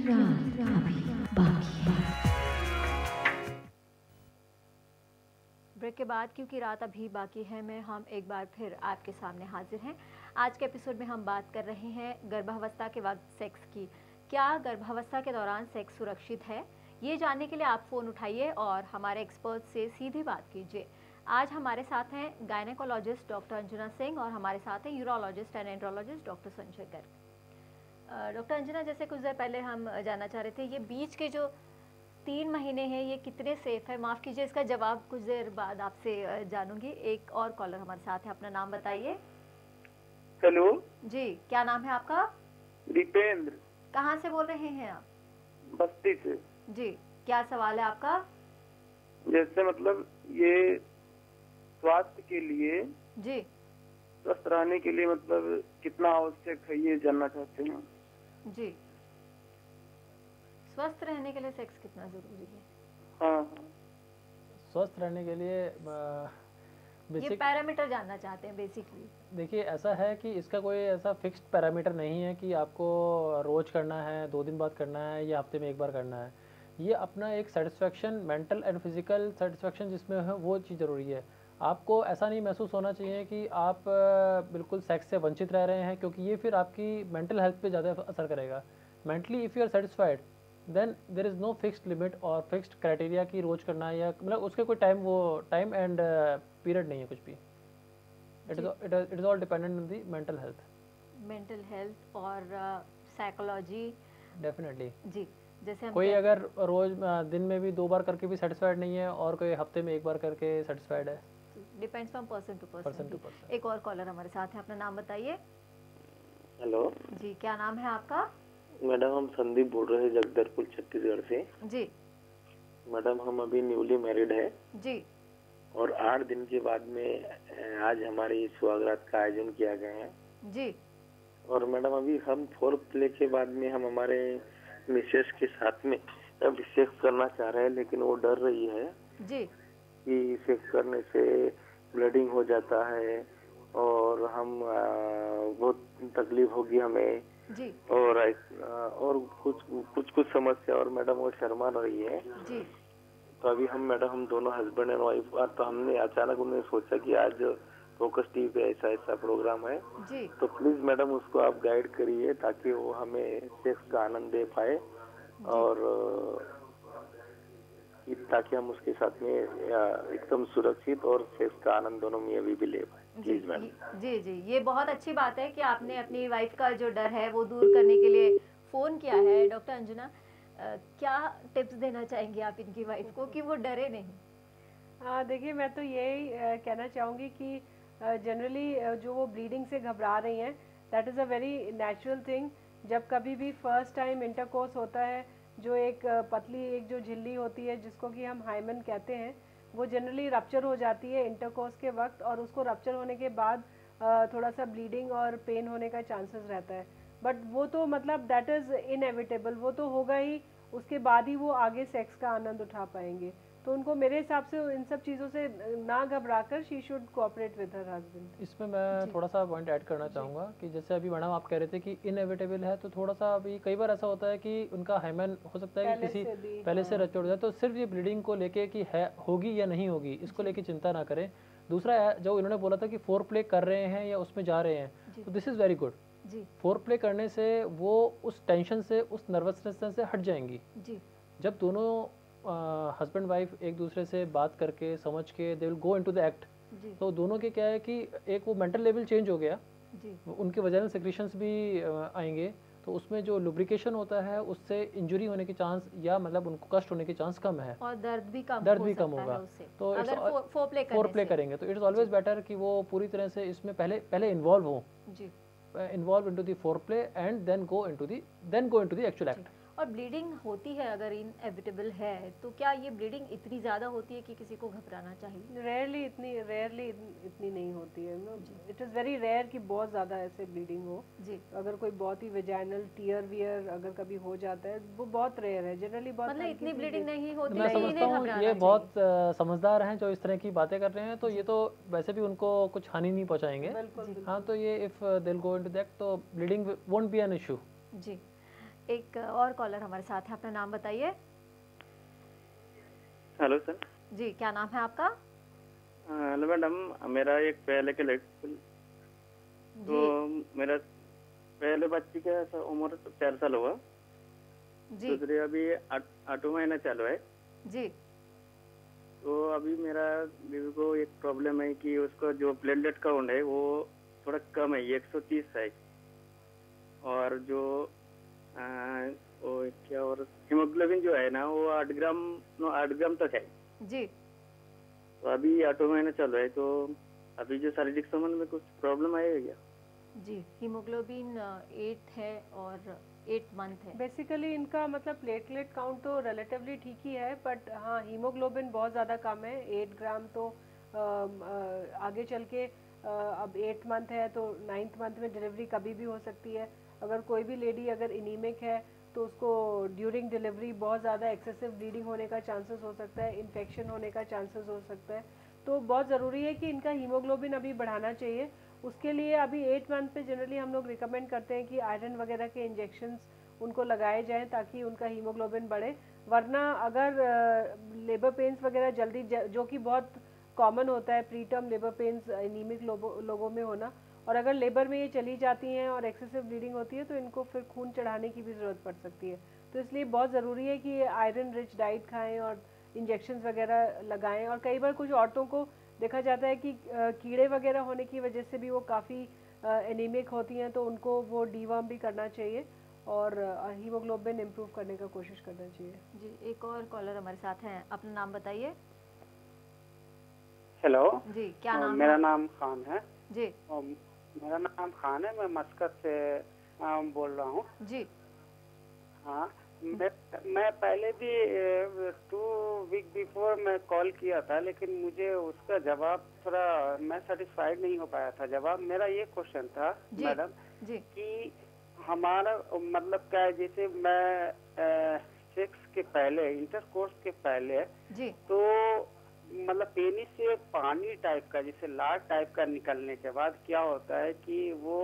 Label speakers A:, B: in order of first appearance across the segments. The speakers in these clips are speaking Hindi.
A: ब्रेक के बाद क्योंकि रात अभी बाकी है में हम एक बार फिर आपके सामने हाजिर हैं। आज के एपिसोड में हम बात कर रहे हैं गर्भावस्था के वक्त सेक्स की। क्या गर्भावस्था के दौरान सेक्स सुरक्षित है? ये जानने के लिए आप फ़ोन उठाइए और हमारे एक्सपर्ट से सीधी बात कीजिए। आज हमारे साथ हैं गायनेकोलॉजिस्ट डॉक्टर अंजुना सिंह और हमारे साथ हैं urologist and andrologist doctor Sanjay Garg. Doctor Anjuna, जैसे कुछ देर पहले हम जानना चाह रहे थे, ये बीच के जो 3 महीने हैं ये कितने सेफ है? माफ़ कीजिए, इसका जवाब कुछ देर बाद आपसे जानूंगी। एक और कॉलर हमारे साथ है, अपना नाम बताइए।
B: हेलो
A: जी, क्या नाम है आपका?
B: दीपेंद्र।
A: कहाँ से बोल रहे हैं आप?
B: बस्ती से।
A: जी, क्या सवाल है आपका?
B: जैसे मतलब ये स्वास्थ्य के लिए,
A: जी,
B: स्वस्थ रहने के लिए मतलब कितना आवश्यक है ये जानना चाहते हैं।
A: जी, स्वस्थ रहने के लिए सेक्स कितना जरूरी है?
B: हाँ,
C: स्वस्थ रहने के लिए
A: ये पैरामीटर जानना चाहते हैं बेसिकली।
C: देखिए, ऐसा है कि इसका कोई ऐसा फिक्स्ड पैरामीटर नहीं है कि आपको रोज करना है, 2 दिन बाद करना है या हफ्ते में एक बार करना है। ये अपना एक satisfaction, mental and physical satisfaction जिसमें है वो चीज़ ज़रूरी है। आपको ऐसा नहीं महसूस होना चाहिए कि आप बिल्कुल सेक्स से वंचित रह रहे हैं, क्योंकि ये फिर आपकी मेंटल हेल्थ पे ज़्यादा असर करेगा। Mentally if you are satisfied then there is no fixed limit और फिक्स्ड क्राइटेरिया की रोज करना है, या मतलब उसके कोई टाइम एंड पीरियड नहीं है कुछ भी। It is all dependent on the mental
A: health और साइकोलॉजी।
C: डेफिनेटली
A: जी, जैसे हम
C: कोई अगर रोज दिन में भी 2 बार करके भी सेटिस्फाइड नहीं है और कोई हफ्ते में 1 बार करके सेटिस्फाइड है।
A: Depends from person to person. एक और कॉलर हमारे साथ है, अपना नाम बताइए।
D: हेलो
A: जी, क्या नाम है आपका?
D: मैडम, हम संदीप बोल रहे हैं जगदलपुर छत्तीसगढ़ से।
A: जी
D: मैडम, हम अभी न्यूली मैरिड है
A: जी,
D: और 8 दिन के बाद में आज हमारी सुहागरात का आयोजन किया गया है
A: जी।
D: और मैडम अभी हम 4 प्ले के बाद में हम हमारे मिसेस के साथ में अभी सेक्स करना चाह रहे हैं, लेकिन वो डर रही है
A: जी
D: कि सेक्स करने से ब्लीडिंग हो जाता है और हम बहुत तकलीफ होगी हमें
A: जी
D: और कुछ समस्या, और मैडम वो शर्मा रही है
A: जी।
D: तो अभी हम दोनों हस्बैंड एंड वाइफ, तो हमने अचानक उन्हें सोचा कि आज फोकस टीवी पे ऐसा प्रोग्राम है
A: जी।
D: तो प्लीज मैडम उसको आप गाइड करिए ताकि वो हमें सेक्स का आनंद दे पाए और ताकि हम उसके साथ में एकदम सुरक्षित और सेक्स का आनंद दोनों में अभी भी ले पाए।
A: जी जी जी, ये बहुत अच्छी बात है कि आपने अपनी वाइफ का जो डर है वो दूर करने के लिए फ़ोन किया है। डॉक्टर अंजुना, क्या टिप्स देना चाहेंगी आप इनकी वाइफ को कि वो डरे नहीं?
E: देखिए, मैं तो यही कहना चाहूँगी कि जनरली जो वो ब्लीडिंग से घबरा रही हैं, that is a very natural thing. जब कभी भी फर्स्ट टाइम इंटरकोर्स होता है, जो एक पतली एक जो झिल्ली होती है जिसको कि हम हाइमन कहते हैं, वो जनरली रप्चर हो जाती है इंटरकोर्स के वक्त और उसको रप्चर होने के बाद थोड़ा सा ब्लीडिंग और पेन होने का चांसेस रहता है। बट वो तो मतलब दैट इज़ इनएविटेबल, वो तो होगा ही, उसके बाद ही वो आगे सेक्स का आनंद उठा पाएंगे। तो उनको मेरे हिसाब से इन सब चीज़ों से ना घबराकर she should cooperate with her husband.
C: इसमें मैं थोड़ा सा पॉइंट ऐड करना चाहूँगा कि जैसे अभी मैडम आप कह रहे थे कि इनएविटेबल है, तो थोड़ा सा अभी कई बार ऐसा होता है कि उनका हाइमन हो सकता है कि किसी पहले से रच जाए, तो सिर्फ ये ब्लीडिंग को लेके कि है होगी या नहीं होगी इसको लेके चिंता ना करें। दूसरा जो इन्होंने बोला था कि 4 प्ले कर रहे हैं या उसमें जा रहे हैं, तो this is very good. 4 play करने से वो उस टेंशन से, उस नर्वसनेस से हट जाएंगी। जब दोनों हस्बैंड वाइफ एक दूसरे से बात करके समझ के दे will go into the act, तो दोनों के क्या है कि एक वो मेंटल लेवल चेंज हो गया जी। उनके वजाइनल सेक्रेशंस भी आएंगे, तो उसमें जो लुब्रिकेशन होता है उससे इंजरी होने के चांस या मतलब उनको कष्ट होने के चांस कम है और दर्द भी कम होगा। तो अगर 4 प्ले करेंगे तो इट इज़ ऑलवेज बेटर कि वो पूरी तरह से इसमें पहले इन्वॉल्व हो, involve into the 4 play and then go into the actual act.
A: और ब्लीडिंग होती है अगर इनएविटेबल है, तो क्या ये ब्लीडिंग इतनी ज़्यादा होती है कि किसी को घबराना चाहिए?
E: रेयरली इतनी नहीं होती है। इट इज़ वेरी रेयर कि बहुत ज़्यादा ऐसे ब्लीडिंग हो जी। अगर कोई बहुत ही वेजाइनल टीयर वियर अगर कभी हो जाता है, वो बहुत रेयर है। जनरली बहुत
A: मतलब इतनी ब्लीडिंग नहीं होती।
C: मैं समझता हूँ ये बहुत समझदार हैं जो इस तरह की बातें कर रहे हैं, तो ये तो वैसे भी उनको कुछ हानि नहीं पहुँचाएंगे। हाँ, तो ये if they will go into that तो bleeding won't be an issue
A: ji. एक और कॉलर हमारे साथ है, अपना नाम बताइए।
B: Hello sir.
A: जी, क्या नाम है आपका?
B: हेलो मैडम, मेरा एक पहले के तो मेरा पहले बच्ची का उम्र 4 साल हुआ,
A: जी
B: दूसरी अभी 8 महीना चालू है।
A: जी
B: तो अभी मेरा बीवी को एक प्रॉब्लम है कि उसका जो प्लेटलेट काउंट है वो थोड़ा कम है, 130 है। और जो वो क्या, और हीमोग्लोबिन जो है ना वो 8 ग्राम तक है।
A: जी
B: तो अभी 8 महीना चल रहा है, तो अभी जो शारीरिक संबंध में कुछ प्रॉब्लम आएगा क्या?
A: जी, हीमोग्लोबिन 8 है और 8 मंथ है।
E: बेसिकली इनका मतलब प्लेटलेट काउंट तो रिलेटिवली ठीक ही है, बट हाँ हीमोग्लोबिन बहुत ज़्यादा कम है। 8 ग्राम तो आगे चल के अब 8 मंथ है तो 9th मंथ में डिलीवरी कभी भी हो सकती है। अगर कोई भी लेडी अगर इनीमिक है तो उसको ड्यूरिंग डिलीवरी बहुत ज़्यादा एक्सेसिव ब्लीडिंग होने का चांसेस हो सकता है, इन्फेक्शन होने का चांसेस हो सकता है। तो बहुत ज़रूरी है कि इनका हीमोग्लोबिन अभी बढ़ाना चाहिए। उसके लिए अभी 8 मंथ पे जनरली हम लोग रिकमेंड करते हैं कि आयरन वगैरह के इंजेक्शंस उनको लगाए जाएं ताकि उनका हीमोग्लोबिन बढ़े। वरना अगर लेबर पेन्स वगैरह जल्दी जो कि बहुत कॉमन होता है pre term labour pains anaemic लोगों में होना, और अगर लेबर में ये चली जाती हैं और एक्सेसिव ब्लीडिंग होती है तो इनको फिर खून चढ़ाने की भी ज़रूरत पड़ सकती है। तो इसलिए बहुत ज़रूरी है कि आयरन रिच डाइट खाएं और इंजेक्शंस वगैरह लगाएं। और कई बार कुछ औरतों को देखा जाता है कि कीड़े वगैरह होने की वजह से भी वो काफ़ी एनीमिक होती हैं, तो उनको वो डीवर्म भी करना चाहिए और हीमोग्लोबिन इम्प्रूव करने का कोशिश करना चाहिए।
A: जी, एक और कॉलर हमारे साथ हैं, अपना नाम बताइए।
F: हेलो
A: जी, क्या नाम
F: मेरा
A: है?
F: नाम खान है।
A: जी
F: मेरा नाम खान है, मैं मस्कत से बोल रहा हूँ।
A: जी
F: हाँ, मैं पहले भी 2 वीक बिफोर मैं कॉल किया था, लेकिन मुझे उसका जवाब थोड़ा मैं सेटिस्फाइड नहीं हो पाया था। जवाब मेरा ये क्वेश्चन था
A: जी
F: मैडम
A: जी
F: कि हमारा मतलब क्या है, जैसे मैं सेक्स के पहले, इंटरकोर्स के पहले
A: जी
F: तो मतलब पेनिस से पानी टाइप का, जैसे लार टाइप का निकलने के बाद क्या होता है कि वो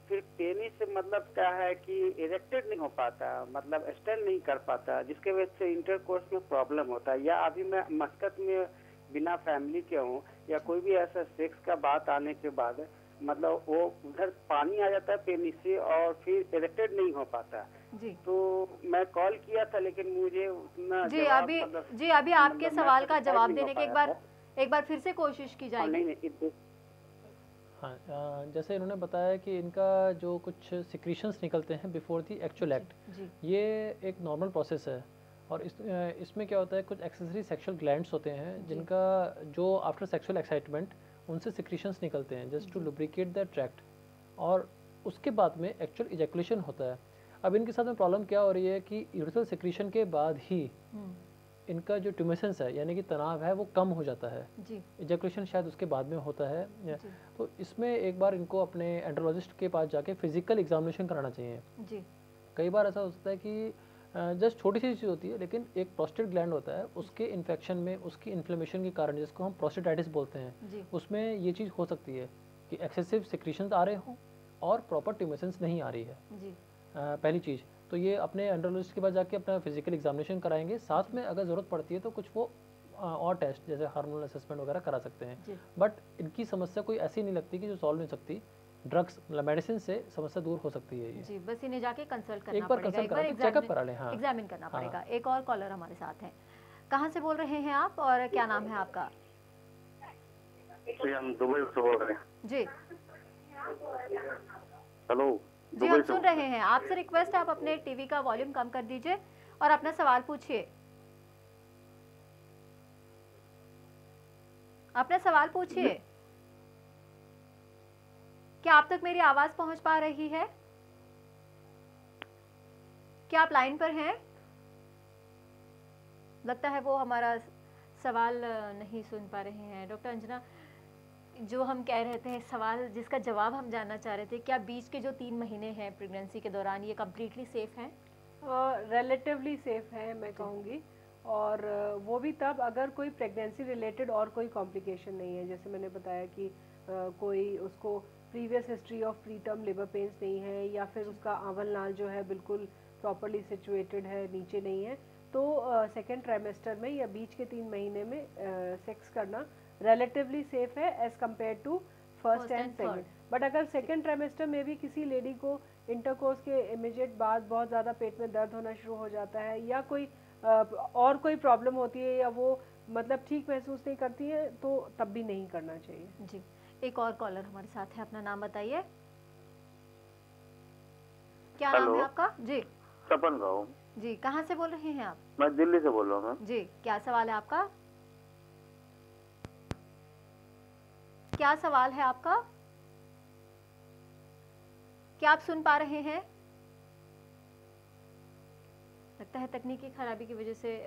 F: फिर पेनिस से मतलब क्या है कि इरेक्टेड नहीं हो पाता, मतलब स्टैंड नहीं कर पाता, जिसके वजह से इंटरकोर्स में प्रॉब्लम होता है। या अभी मैं मस्कत में बिना फैमिली के हूँ, या कोई भी ऐसा सेक्स का बात आने के बाद मतलब वो उधर पानी आ जाता है पेनिस से और फिर इरेक्टेड नहीं हो पाता।
A: जी
F: तो मैं कॉल किया था लेकिन मुझे उतना
A: जी
F: जवाब
A: अभी
F: मतलब
A: जी अभी आपके
F: मतलब मैं
A: सवाल का
F: satisfied
A: जवाब
F: नहीं हो
A: देने की
F: पाया था।
A: एक बार फिर से कोशिश की
F: हाँ,
A: जाएगी।
F: नहीं,
C: हाँ, जैसे इन्होंने बताया कि इनका जो कुछ सिक्रीशंस निकलते हैं बिफोर दी एक्चुअल एक्ट,
A: जी
C: ये एक नॉर्मल प्रोसेस है। और इसमें क्या होता है, कुछ एक्सेसरी सेक्सुअल ग्लैंड्स होते हैं जिनका जो आफ्टर सेक्सुअल एक्साइटमेंट उनसे सिक्रीशंस निकलते हैं just to lubricate the tract, और उसके बाद में एक्चुअल इजैकुलेशन होता है। अब इनके साथ में प्रॉब्लम क्या हो रही है कि यूरिथ्रल सिक्रीशन के बाद ही इनका जो ट्यूमेसेंस है यानी कि तनाव है वो कम हो जाता है।
A: जी
C: इजैकुलेशन शायद उसके बाद में होता है। तो इसमें एक बार इनको अपने एंड्रोलॉजिस्ट के पास जाके फिजिकल एग्जामिनेशन कराना चाहिए।
A: जी
C: कई बार ऐसा होता है कि जस्ट छोटी सी चीज़ होती है, लेकिन एक प्रोस्टेट ग्लैंड होता है, उसके इन्फेक्शन में, उसकी इन्फ्लेमेशन के कारण, जिसको हम प्रोस्टेटाइटिस बोलते हैं,
A: जी
C: उसमें ये चीज़ हो सकती है कि एक्सेसिव सिक्रीशंस आ रहे हों और प्रॉपर ट्यूमेसेंस नहीं आ रही है।
A: जी
C: पहली चीज़ तो ये अपने एंड्रोलॉजिस्ट के पास जाके अपना फिजिकल एग्जामिनेशन कराएंगे। साथ में अगर ज़रूरत पड़ती है तो कुछ वो और टेस्ट जैसे हार्मोनल असेसमेंट वगैरह करा सकते हैं। बट इनकी समस्या कोई ऐसी नहीं लगती कि जो सॉल्व नहीं सकती। ड्रग्स मतलब मेडिसिन से समस्या दूर हो सकती है। ये
A: जी, बस इन्हें जाके कंसल्ट करना
C: एक बार
A: पड़ेगा,
C: कंसल्ट करा के चेकअप करा लें। हाँ,
A: एग्जामिन करना
C: हाँ।
A: पड़ेगा। एक और कॉलर हमारे साथ हैं, कहाँ से बोल रहे हैं आप और क्या नाम है आपका?
B: जी, हम दुबई से बोल रहे हैं।
A: जी
B: हेलो,
A: जी हम सुन रहे हैं। आपसे रिक्वेस्ट है आप अपने टीवी का वॉल्यूम कम कर दीजिए और अपना सवाल पूछिए। अपना सवाल पूछिए। क्या आप तक मेरी आवाज पहुंच पा रही है? क्या आप लाइन पर हैं? लगता है वो हमारा सवाल नहीं सुन पा रहे हैं। डॉक्टर अंजना, जो हम कह रहे थे सवाल जिसका जवाब हम जानना चाह रहे थे, क्या बीच के जो 3 महीने हैं प्रेगनेंसी के दौरान ये कम्प्लीटली सेफ हैं?
E: रिलेटिवली सेफ है मैं कहूँगी, और वो भी तब अगर कोई प्रेगनेंसी रिलेटेड और कोई कॉम्प्लिकेशन नहीं है। जैसे मैंने बताया कि कोई उसको previous history of pre term labour pains नहीं है, या फिर उसका आंवल नाल जो है बिल्कुल प्रॉपरली सिचुएटेड है, नीचे नहीं है, तो सेकेंड ट्राइमेस्टर में या बीच के 3 महीने में सेक्स करना रिलेटिवली सेफ है as compare to first and second. But अगर सेकेंड ट्राइमेस्टर में भी किसी लेडी को इंटरकोर्स के इमीडिएट बाद बहुत ज़्यादा पेट में दर्द होना शुरू हो जाता है या कोई और कोई प्रॉब्लम होती है या वो मतलब ठीक महसूस नहीं करती है, तो तब भी नहीं करना चाहिए।
A: जी, एक और कॉलर हमारे साथ है, अपना नाम बताइए। क्या नाम है आपका? जी,
G: सपन गाँव।
A: जी, कहाँ से बोल रहे हैं आप?
G: मैं दिल्ली से बोल रहा हूँ मैम।
A: जी, क्या सवाल है आपका? क्या सवाल है आपका? क्या आप सुन पा रहे हैं? लगता है तकनीकी खराबी की वजह से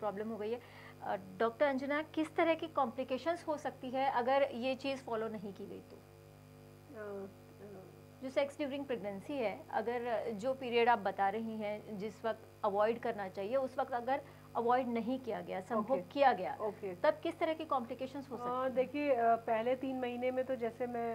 A: प्रॉब्लम हो गई है। डॉक्टर अंजना, किस तरह की कॉम्प्लिकेशंस हो सकती है अगर ये चीज़ फॉलो नहीं की गई तो? जो सेक्स ड्यूरिंग प्रेगनेंसी है, अगर जो पीरियड आप बता रही हैं जिस वक्त अवॉइड करना चाहिए उस वक्त अगर अवॉइड नहीं किया गया, संभोग किया गया, तब किस तरह की कॉम्प्लिकेशंस हो सकती हैं?
E: देखिए, पहले 3 महीने में तो जैसे मैं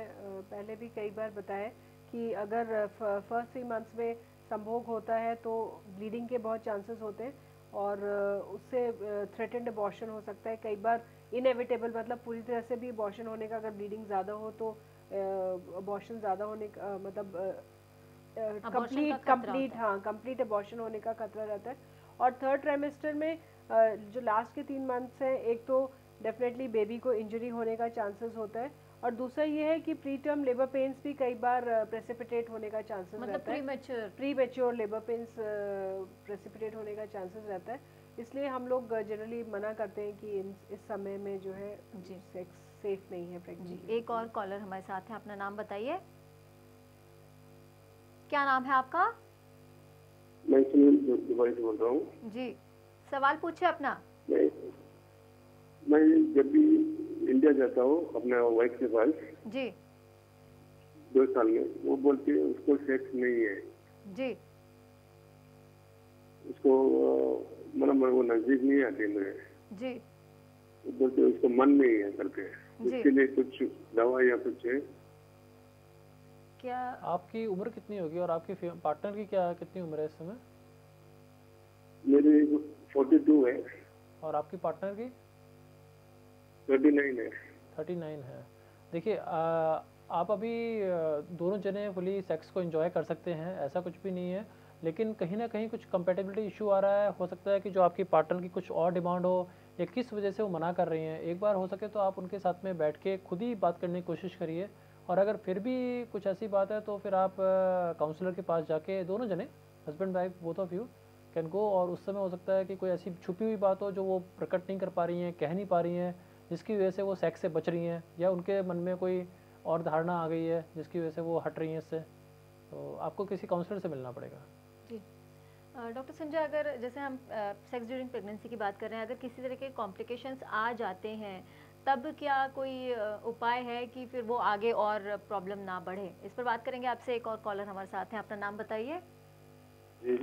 E: पहले भी कई बार बताया कि अगर फर्स्ट 3 मंथ्स में संभोग होता है तो ब्लीडिंग के बहुत चांसेस होते हैं और उससे थ्रेटेंड अबॉर्शन हो सकता है। कई बार इनएविटेबल, मतलब पूरी तरह से भी अबॉर्शन होने का, अगर ब्लीडिंग ज़्यादा हो तो अबॉर्शन ज़्यादा होने का मतलब कंप्लीट अबॉर्शन होने का खतरा रहता है। और थर्ड ट्राइमेस्टर में जो लास्ट के 3 मंथ्स हैं, एक तो डेफिनेटली बेबी को इंजरी होने का चांसेस होता है और दूसरा ये है कि प्री टर्म लेबर पेन्स भी कई बार प्रेसिपिटेट होने का चांसेस रहता है। Pre mature labour pains precipitate होने का चांसेस रहता है, इसलिए हम लोग जनरली मना करते हैं कि इस समय में जो है सेक्स सेफ नहीं है प्रेगनेंसी।
A: एक और कॉलर हमारे साथ है, अपना नाम बताइए। क्या नाम है आपका?
H: मैं सुनील दुबई से बोल रहा हूँ।
A: जी, सवाल पूछिए अपना।
H: मैं जब भी इंडिया जाता हूँ अपने वाइफ के पास
A: जी
H: 2 साल में, वो बोलती है उसको सेक्स नहीं है
A: जी,
H: उसको मतलब वो नजदीक नहीं आती मेरे
A: जी,
H: वो बोलते उसको मन नहीं है करके। उसके लिए कुछ दवा या कुछ है
A: क्या?
C: आपकी उम्र कितनी होगी और आपकी पार्टनर की क्या कितनी उम्र है इस समय?
H: मेरी 42 है
C: और आपकी पार्टनर की
H: 39 है।
C: 39 है। देखिए, आप अभी दोनों जने फुली सेक्स को एंजॉय कर सकते हैं, ऐसा कुछ भी नहीं है, लेकिन कहीं ना कहीं कुछ कंपेटेबिलिटी इशू आ रहा है। हो सकता है कि जो आपकी पार्टनर की कुछ और डिमांड हो या किस वजह से वो मना कर रही हैं। एक बार हो सके तो आप उनके साथ में बैठ के खुद ही बात करने की कोशिश करिए, और अगर फिर भी कुछ ऐसी बात है तो फिर आप काउंसलर के पास जाके दोनों जने, husband wife both of you can go, और उस समय हो सकता है कि कोई ऐसी छुपी हुई बात हो जो वो प्रकट नहीं कर पा रही हैं, कह नहीं पा रही हैं, जिसकी वजह से वो सेक्स से बच रही हैं, या उनके मन में कोई और धारणा आ गई है जिसकी वजह से वो हट रही हैं इससे, तो आपको किसी काउंसलर से मिलना पड़ेगा।
A: जी डॉक्टर संजय, अगर जैसे हम सेक्स ड्यूरिंग प्रेगनेंसी की बात कर रहे हैं, अगर किसी तरह के कॉम्प्लिकेशंस आ जाते हैं तब क्या कोई उपाय है कि फिर वो आगे और प्रॉब्लम ना बढ़े? इस पर बात करेंगे आपसे। एक और कॉलर हमारे साथ हैं, अपना नाम बताइए।
G: जी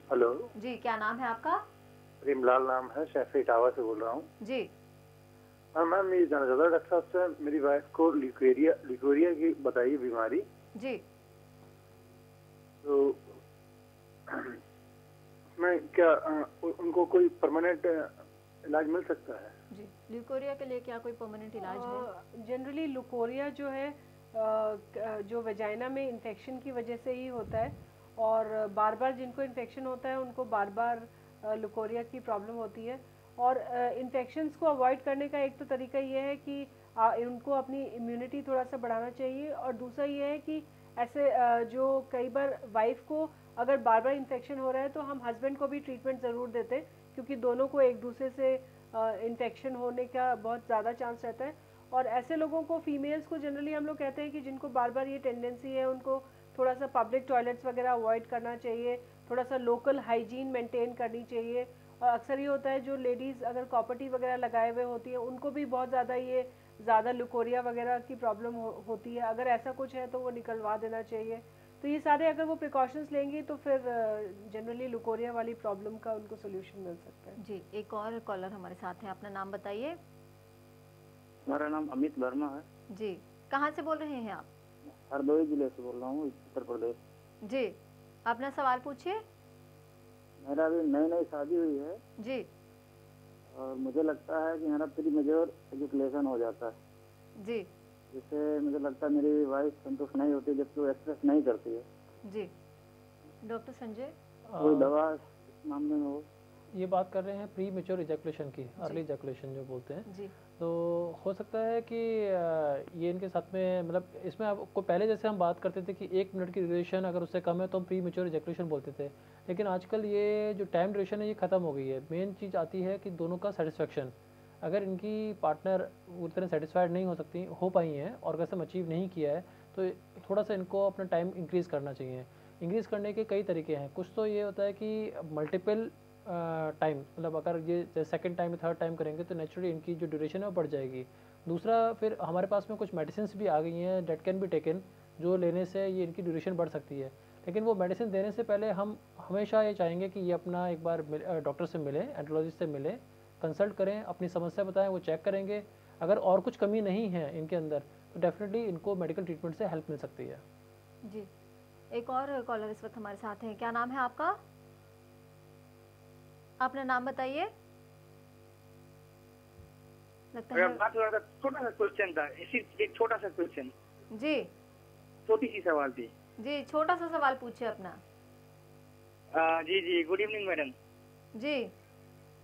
G: हेलो
A: जी, क्या नाम है आपका?
G: प्रेमलाल नाम है, शैफी इटावा से बोल रहा हूँ।
A: जी
G: मैम ये जानना चाहता हूँ डॉक्टर साहब से, मेरी वाइफ को लिकोरिया की बताइए बीमारी।
A: जी,
G: तो मैं क्या उनको कोई परमानेंट इलाज मिल सकता है?
A: जी, ल्यूकोरिया के लिए क्या कोई परमानेंट इलाज है?
E: जनरली लुकोरिया जो है जो वेजाइना में इन्फेक्शन की वजह से ही होता है, और बार बार जिनको इन्फेक्शन होता है उनको बार बार लुकोरिया की प्रॉब्लम होती है। और इन्फेक्शंस को अवॉइड करने का एक तो तरीका ये है कि उनको अपनी इम्यूनिटी थोड़ा सा बढ़ाना चाहिए, और दूसरा ये है कि ऐसे जो कई बार वाइफ को अगर बार बार इन्फेक्शन हो रहा है तो हम हस्बैंड को भी ट्रीटमेंट ज़रूर देते हैं, क्योंकि दोनों को एक दूसरे से इन्फेक्शन होने का बहुत ज़्यादा चांस रहता है। और ऐसे लोगों को, फीमेल्स को जनरली हम लोग कहते हैं कि जिनको बार बार ये टेंडेंसी है उनको थोड़ा सा पब्लिक टॉयलेट्स वगैरह अवॉइड करना चाहिए, थोड़ा सा लोकल हाइजीन मेंटेन करनी चाहिए। और अक्सर ये होता है जो लेडीज़ अगर कॉपर्टी वगैरह लगाए हुए होती है उनको भी बहुत ज़्यादा लुकोरिया वगैरह की प्रॉब्लम होती है। अगर ऐसा कुछ है तो वो निकलवा देना चाहिए। तो ये सारे अगर वो प्रिकॉशंस लेंगी तो फिर जनरली लुकोरिया वाली प्रॉब्लम का उनको सोल्यूशन मिल सकता है।
A: जी, एक और कॉलर हमारे साथ हैं, अपना नाम बताइए।
B: हमारा नाम अमित वर्मा है।
A: जी, कहाँ से बोल रहे हैं आप?
B: हरदोई जिले से बोल रहा हूँ, उत्तर प्रदेश।
A: जी, अपना सवाल पूछिए।
I: मेरा अभी नई नई शादी हुई है
A: जी।
I: और मुझे लगता है कि मेरा प्री मेच्योर एजुकेशन हो जाता है
A: जी।
I: जिससे मुझे लगता है मेरी वाइफ संतुष्ट नहीं होती जबकि वो एक्सप्रेस नहीं करती है।
A: जी। डॉक्टर संजय,
I: कोई दवा इस मामले में हो?
C: ये बात कर रहे हैं प्री मेच्योर इजैकुलेशन की, अर्ली इजैकुलेशन जो बोलते हैं
A: जी।
C: तो हो सकता है कि ये इनके साथ में मतलब इसमें आपको पहले जैसे हम बात करते थे कि 1 मिनट की ड्यूरेशन अगर उससे कम है तो हम प्री मेच्योर इजैकुलेशन बोलते थे, लेकिन आजकल ये जो टाइम ड्यूरेशन है ये ख़त्म हो गई है। मेन चीज़ आती है कि दोनों का सेटिस्फेक्शन, अगर इनकी पार्टनर पूरी तरह सेटिस्फाइड नहीं हो पाई हैं, ऑर्गेज़म अचीव नहीं किया है, तो थोड़ा सा इनको अपना टाइम इंक्रीज़ करना चाहिए। इंक्रीज़ करने के कई तरीके हैं। कुछ तो ये होता है कि मल्टीपल टाइम, मतलब अगर ये सेकंड टाइम थर्ड टाइम करेंगे तो नेचुरली इनकी जो ड्यूरेशन है वो बढ़ जाएगी। दूसरा, फिर हमारे पास में कुछ मेडिसिन भी आ गई हैं डेट कैन बी टेकन, जो लेने से ये इनकी ड्यूरेशन बढ़ सकती है। लेकिन वो मेडिसिन देने से पहले हम हमेशा ये चाहेंगे कि ये अपना एक बार डॉक्टर से मिलें, एंड्रोलॉजिस्ट से मिलें, कंसल्ट करें, अपनी समस्या बताएं, वो चेक करेंगे। अगर और कुछ कमी नहीं है इनके अंदर तो डेफिनेटली इनको मेडिकल ट्रीटमेंट से हेल्प मिल सकती है।
A: जी। एक और कॉलर इस वक्त हमारे साथ हैं। क्या नाम है आपका? अपना नाम बताइए। लगता है
J: छोटा सा क्वेश्चन था, एक छोटा सा क्वेश्चन।
A: जी।
J: छोटी सी सवाल थी
A: जी। छोटा सा सवाल पूछिए अपना।
J: जी जी, गुड इवनिंग मैडम।
A: जी,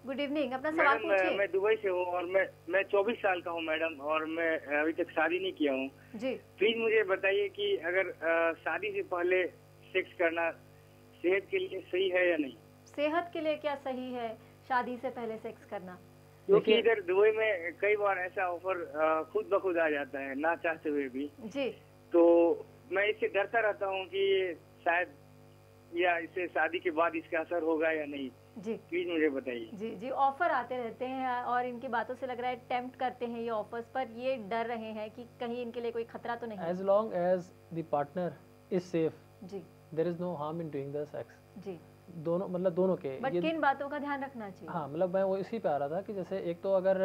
A: गुड इवनिंग। अपना सवाल पूछिए।
J: मैं दुबई से हूँ और मैं 24 साल का हूँ मैडम, और मैं अभी तक शादी नहीं किया हूँ
A: जी।
J: प्लीज मुझे बताइए कि अगर शादी से पहले सेक्स करना सेहत के लिए सही है या नहीं?
A: सेहत के लिए क्या सही है शादी से पहले सेक्स करना?
J: क्योंकि इधर दुबई में कई बार ऐसा ऑफर खुद ब खुद आ जाता है ना चाहते हुए भी
A: जी।
J: तो मैं इससे डरता रहता हूँ कि शायद या इससे शादी के बाद इसका असर होगा या नहीं।
A: जी
J: प्लीज मुझे बताइए।
A: जी जी, ऑफर आते रहते हैं और इनकी बातों से लग रहा है टेम्प्ट करते हैं ये ऑफर्स, पर ये डर रहे हैं कि कहीं इनके लिए कोई खतरा तो नहीं।
C: As long as the partner is safe
A: ji,
C: there is no harm in doing the sex.
A: Ji,
C: दोनों मतलब दोनों के।
A: बट किन बातों का ध्यान रखना चाहिए?
C: हाँ, मतलब मैं वो इसी पे आ रहा था कि जैसे एक तो अगर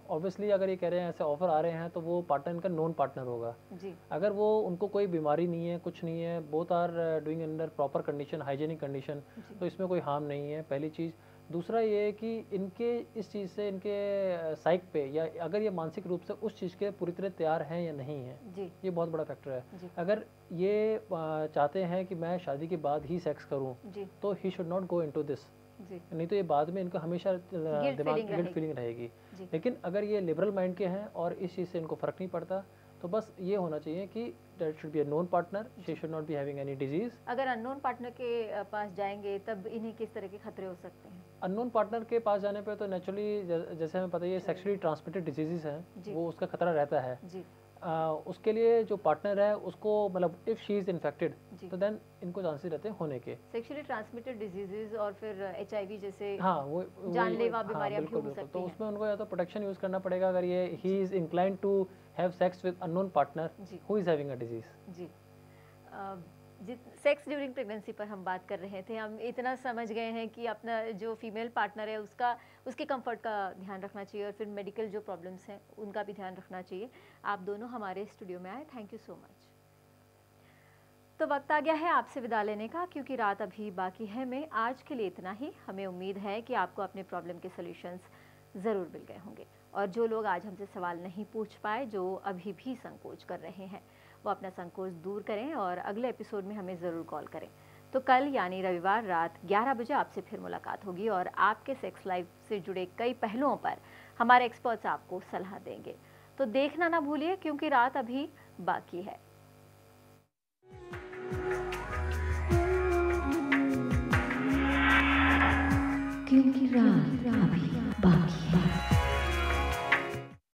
C: ऑब्वियसली अगर ये कह रहे हैं ऐसे ऑफर आ रहे हैं तो वो पार्टनर इनका नॉन पार्टनर होगा
A: जी।
C: अगर वो उनको कोई बीमारी नहीं है, कुछ नहीं है, both are doing under proper condition, hygienic condition, तो इसमें कोई हार्म नहीं है, पहली चीज़। दूसरा ये है कि इनके इस चीज़ से इनके साइक पे या अगर ये मानसिक रूप से उस चीज़ के पूरी तरह तैयार हैं या नहीं है, ये बहुत बड़ा फैक्टर है। अगर ये चाहते हैं कि मैं शादी के बाद ही सेक्स करूं तो he should not go into this, नहीं तो ये बाद में इनको हमेशा दिमाग की गिल्ट फीलिंग रहेगी। लेकिन अगर ये लिबरल माइंड के हैं और इस चीज़ से इनको फ़र्क नहीं पड़ता तो बस ये होना चाहिए कि that should be a known partner, she should not be having any disease.
A: अगर अननोन पार्टनर के पास जाएंगे तब इन्हें किस तरह के खतरे हो सकते हैं?
C: अननोन पार्टनर के पास जाने पे तो नेचुरली जैसे हमें पता है ये सेक्सुअली ट्रांसमिटेड डिजीजेस हैं, वो उसका खतरा रहता है जी। उसके लिए जो पार्टनर है उसको मतलब इफ शी इज इन्फेक्टेड तो देन इनको चांसेस रहते हैं होने के
A: सेक्सुअली ट्रांसमिटेड डिजीजेस और फिर HIV जैसे
C: वो
A: जानलेवा बीमारियां भी हो सकती हैं।
C: तो उसमें उनको या तो प्रोटेक्शन यूज करना पड़ेगा अगर ये he is inclined to have sex with unknown partner who is having a disease.
A: जी, सेक्स ड्यूरिंग प्रेगनेंसी पर हम बात कर रहे थे। हम इतना समझ गए हैं कि अपना जो फीमेल पार्टनर है उसके कंफर्ट का ध्यान रखना चाहिए और फिर मेडिकल जो प्रॉब्लम्स हैं उनका भी ध्यान रखना चाहिए। आप दोनों हमारे स्टूडियो में आए, थैंक यू सो मच। तो वक्त आ गया है आपसे विदा लेने का क्योंकि रात अभी बाकी है। मैं आज के लिए इतना ही। हमें उम्मीद है कि आपको अपने प्रॉब्लम के सॉल्यूशंस ज़रूर मिल गए होंगे और जो लोग आज हमसे सवाल नहीं पूछ पाए, जो अभी भी संकोच कर रहे हैं, वो अपना संकोच दूर करें और अगले एपिसोड में हमें ज़रूर कॉल करें। तो कल यानी रविवार रात 11 बजे आपसे फिर मुलाकात होगी और आपके सेक्स लाइफ से जुड़े कई पहलुओं पर हमारे एक्सपर्ट्स आपको सलाह देंगे। तो देखना ना भूलिए क्योंकि रात अभी बाकी है।